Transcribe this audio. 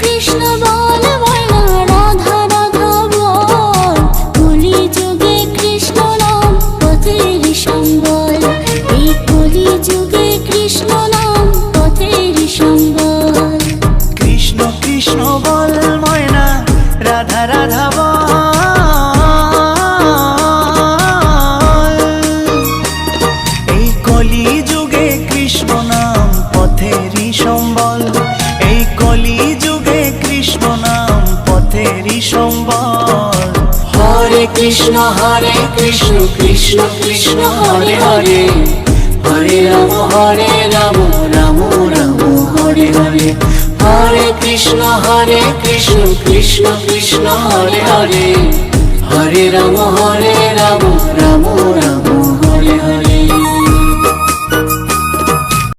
কৃষ্ণ বল ময়না রাধা রাধা বল, কলি যুগে কৃষ্ণ নাম পথের সম্বল, এই কলি যুগে কৃষ্ণ নাম পথের সম্বল। কৃষ্ণ কৃষ্ণ বল ময়না রাধা রাধা বল, এই কলি যুগে কৃষ্ণ নাম পথেরই সম্বল, এই কলি যুগে কৃষ্ণ নাম পথেরই সম্বল। হরে কৃষ্ণ কৃষ্ণ কৃষ্ণ হরে হরে, হরে রাম রাম রাম হরে হরে। হরে কৃষ্ণ কৃষ্ণ কৃষ্ণ হরে হরে, হরে রাম রাম রাম।